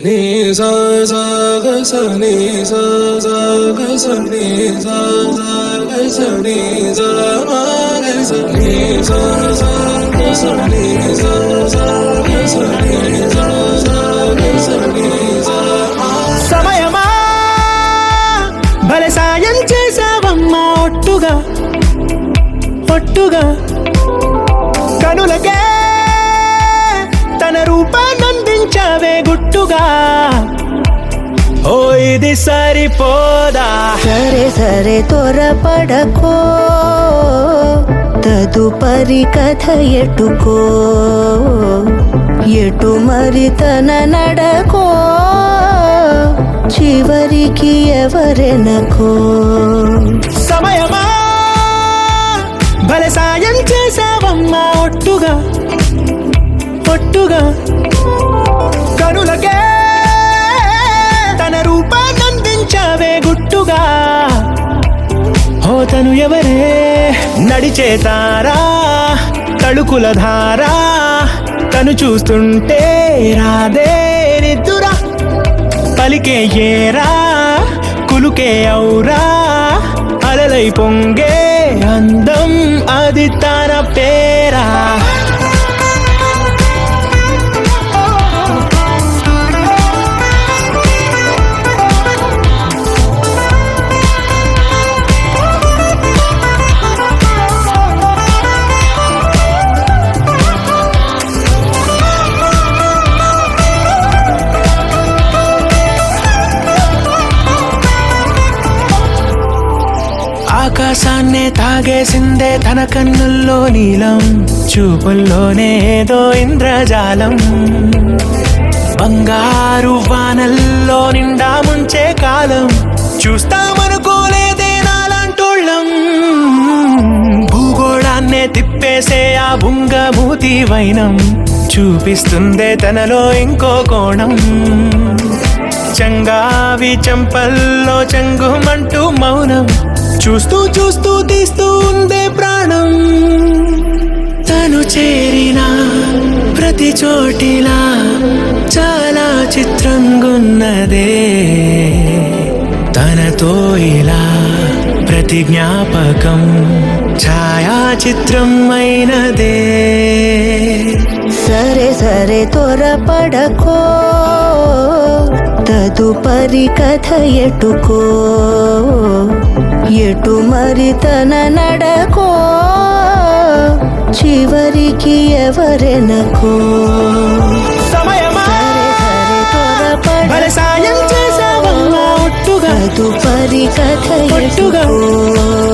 నీ సా సా గ స నీ సా సా గ స నీ సా సా గ స నీ సా మా గ స నీ సా సా గ స నీ సా సా గ స నీ సా సా గ స నీ సా మా. సమయమా భలే సాయం చేసావమ్మా ఒట్టుగా ఒట్టుగా కనులకే తన రూపాన్నందించావే గుట్టుగా. ఓ ఇది సరిపోదా, సరే సరే త్వరపడకో, తదుపరి కథ ఎటుకో, ఎటు మరి తన నడకో, చివరికి ఎవరెనకో. సమయమా భలే సాయం చేసావమ్మా ఒట్టుగా ఒట్టుగా కనులకే తన రూపాన్నందించావే గుట్టుగా. ఓ తను ఎవరే నడిచే తారా తళుకుల ధారా, తను చూస్తుంటే రాదే నిద్దురా, పలికే ఏరా కులుకే ఔరా, అలలై పొంగే అందం అది తన పేరా. ఆకాశాన్నే తాగేసిందే తన కన్నుల్లో నీలం, చూపుల్లోనే ఏదో ఇంద్రజాలం, బంగారు వానల్లో నిండా ముంచే కాలం, చూస్తామనుకోలేదే నాలాంటోళ్ళం. భూగోళాన్నే తిప్పేసే ఆ బుంగమూతి వైనం, చూపిస్తుందే తనలో ఇంకో కోణం, చంగావి చంపల్లో చంగుమంటూ మౌనం, చూస్తూ చూస్తూ తీస్తూ ఉందే ప్రాణం. తను చేరిన ప్రతి చోటిలా చాలా చిత్రంగున్నదే, తనతో ఇలా ప్రతి జ్ఞాపకం ఛాయాచిత్రం అయినదే. సరే సరే త్వరపడకో, తదుపరి కథ ఎటుకో, ఎటు మరి తన నడకో, చివరికి ఎవరెనకో. సమయమా సరే సరే భలే సాయం చేసావమ్మా ఒట్టుగా తదుపరి కథ ఒట్టుగా ఎటుకో.